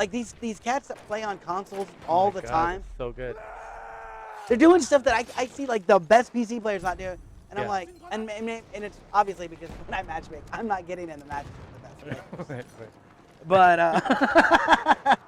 Like these cats that play on consoles Oh all my the God, time, it's so good. they're doing stuff that I see like the best PC players not doing. And I'm Yeah. like, and it's obviously because when I matchmake, I'm not getting in the matches with the best players. Right, right. But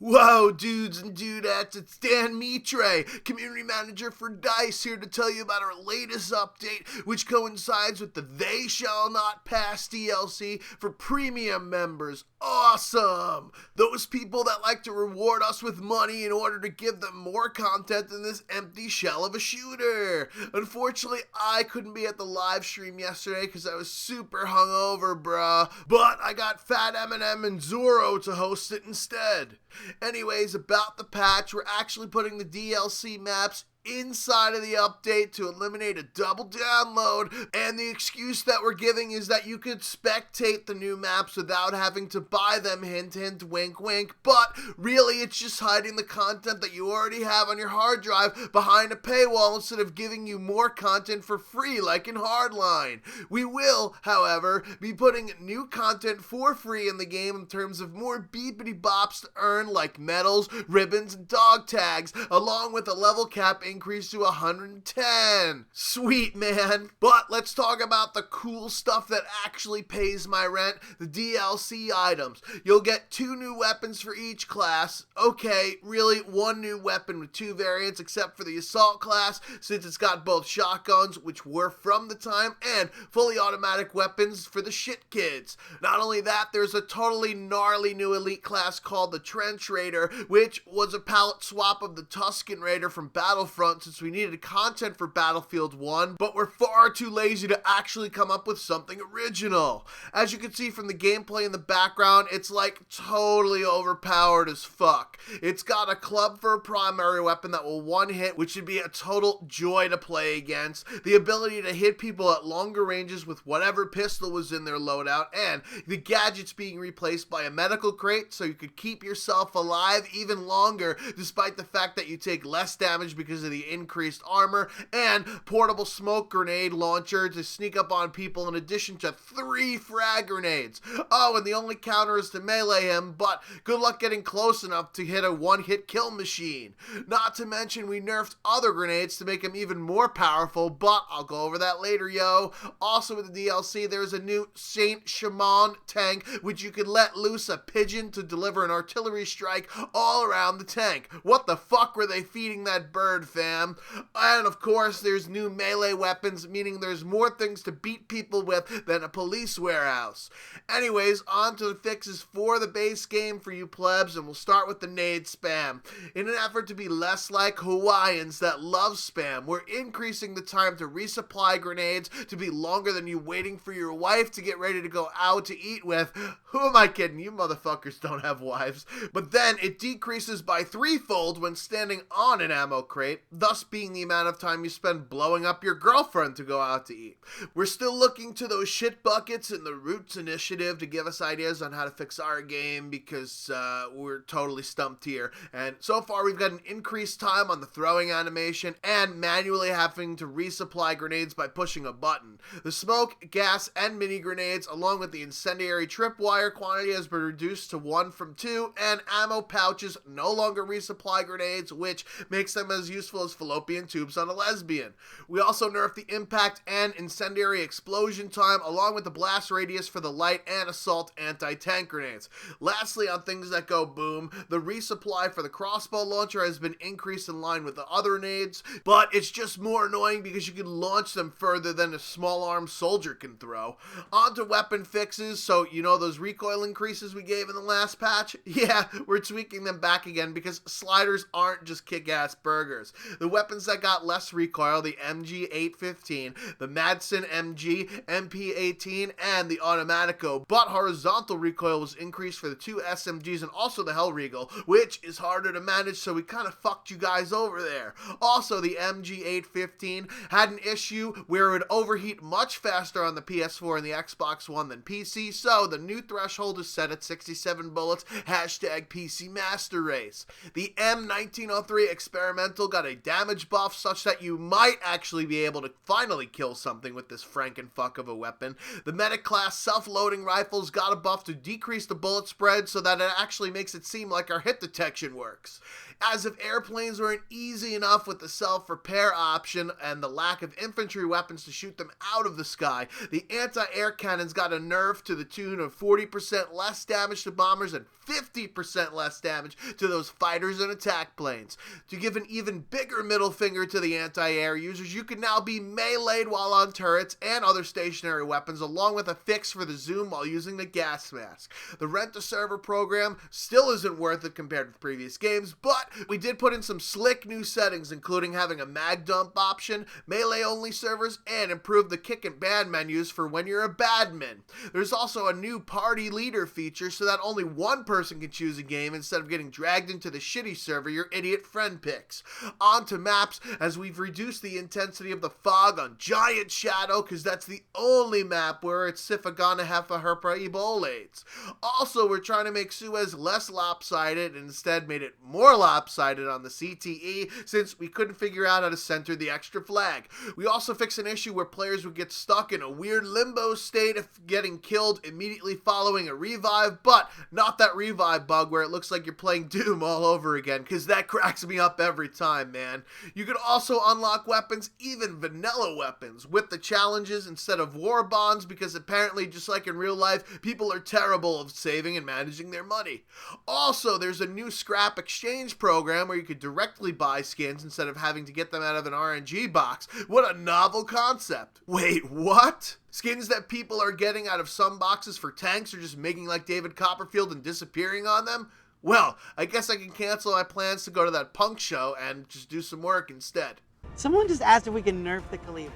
Whoa, dudes and dudettes, it's Dan Mitre, community manager for DICE, here to tell you about our latest update, which coincides with the They Shall Not Pass DLC for premium members. Awesome! Those people that like to reward us with money in order to give them more content than this empty shell of a shooter. Unfortunately, I couldn't be at the live stream yesterday because I was super hungover, bruh, but I got Fat Eminem and Zorro to host it instead. Anyways, about the patch, we're actually putting the DLC maps inside of the update to eliminate a double download, and the excuse that we're giving is that you could spectate the new maps without having to buy them, hint hint, wink wink, but really it's just hiding the content that you already have on your hard drive behind a paywall instead of giving you more content for free like in Hardline. We will, however, be putting new content for free in the game in terms of more beepity bops to earn like medals, ribbons, and dog tags, along with a level cap increase to 110. Sweet, man. But let's talk about the cool stuff that actually pays my rent, the DLC items. You'll get 2 new weapons for each class. Okay, really 1 new weapon with 2 variants except for the assault class, since it's got both shotguns, which were from the time, and fully automatic weapons for the shit kids. Not only that, there's a totally gnarly new elite class called the Trench Raider, which was a palette swap of the Tusken Raider from Battlefront, since we needed content for Battlefield 1, but we're far too lazy to actually come up with something original. As you can see from the gameplay in the background, it's like totally overpowered as fuck. It's got a club for a primary weapon that will one hit, which should be a total joy to play against, the ability to hit people at longer ranges with whatever pistol was in their loadout, and the gadgets being replaced by a medical crate so you could keep yourself alive even longer despite the fact that you take less damage because of the increased armor, and portable smoke grenade launcher to sneak up on people in addition to 3 frag grenades. Oh, and the only counter is to melee him, but good luck getting close enough to hit a one-hit kill machine. Not to mention we nerfed other grenades to make him even more powerful, but I'll go over that later, yo. Also with the DLC, there's a new Saint Shaman tank, which you can let loose a pigeon to deliver an artillery strike all around the tank. What the fuck were they feeding that bird, fam? And of course, there's new melee weapons, meaning there's more things to beat people with than a police warehouse. Anyways, on to the fixes for the base game for you plebs, and we'll start with the Nade spam. In an effort to be less like Hawaiians that love spam, we're increasing the time to resupply grenades to be longer than you waiting for your wife to get ready to go out to eat with. Who am I kidding? You motherfuckers don't have wives. But then it decreases by 3-fold when standing on an ammo crate, thus being the amount of time you spend blowing up your girlfriend to go out to eat. We're still looking to those shit buckets in the Roots initiative to give us ideas on how to fix our game because we're totally stumped here. And so far we've got an increased time on the throwing animation and manually having to resupply grenades by pushing a button. The smoke, gas, and mini grenades along with the incendiary tripwire quantity has been reduced to 1 from 2, and ammo pouches no longer resupply grenades, which makes them as useful as fallopian tubes on a lesbian. We also nerfed the impact and incendiary explosion time along with the blast radius for the light and assault anti-tank grenades. Lastly, on things that go boom, the resupply for the crossbow launcher has been increased in line with the other nades, but it's just more annoying because you can launch them further than a small arm soldier can throw. On to weapon fixes, so you know those recoil increases we gave in the last patch? Yeah, we're tweaking them back again because sliders aren't just kick-ass burgers. The weapons that got less recoil, the MG815, the Madsen MG, MP18, and the Automatico, but horizontal recoil was increased for the 2 SMGs and also the Hellriegel, which is harder to manage, so we kind of fucked you guys over there. Also, the MG815 had an issue where it would overheat much faster on the PS4 and the Xbox One than PC, so the new threshold is set at 67 bullets, hashtag PC Master Race. The M1903 Experimental got a damage buff such that you might actually be able to finally kill something with this frankenfuck of a weapon. The medic class self-loading rifles got a buff to decrease the bullet spread so that it actually makes it seem like our hit detection works. As if airplanes weren't easy enough with the self-repair option and the lack of infantry weapons to shoot them out of the sky, the anti-air cannons got a nerf to the tune of 40% less damage to bombers and 50% less damage to those fighters and attack planes. To give an even bigger middle finger to the anti-air users, you can now be meleeed while on turrets and other stationary weapons, along with a fix for the zoom while using the gas mask. The rent-a-server program still isn't worth it compared with previous games, but we did put in some slick new settings, including having a mag dump option, melee-only servers, and improve the kick and ban menus for when you're a badman. There's also a new party leader feature so that only one person can choose a game instead of getting dragged into the shitty server your idiot friend picks. On to maps, as we've reduced the intensity of the fog on Giant Shadow, because that's the only map where it's Sifagana Hefa Herpa Ebolades. Also, we're trying to make Suez less lopsided and instead made it more lopsided on the CTE, since we couldn't figure out how to center the extra flag. We also fixed an issue where players would get stuck in a weird limbo state of getting killed immediately following a revive, but not that revive bug where it looks like you're playing Doom all over again, because that cracks me up every time, man. You can also unlock weapons, even vanilla weapons, with the challenges instead of war bonds, because apparently, just like in real life, people are terrible of saving and managing their money. Also, there's a new scrap exchange program where you could directly buy skins instead of having to get them out of an RNG box. What a novel concept. Wait, what? Skins that people are getting out of some boxes for tanks are just making like David Copperfield and disappearing on them? Well, I guess I can cancel my plans to go to that punk show and just do some work instead. Someone just asked if we can nerf the Calibre.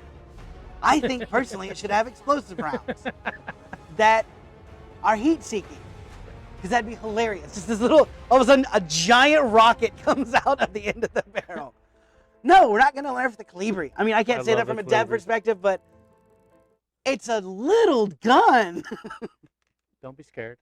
I think personally it should have explosive rounds that are heat-seeking, because that'd be hilarious. Just this little, all of a sudden, a giant rocket comes out at the end of the barrel. No, we're not going to nerf the Calibre. I mean, I can't say that from a dev perspective, but it's a little gun. Don't be scared.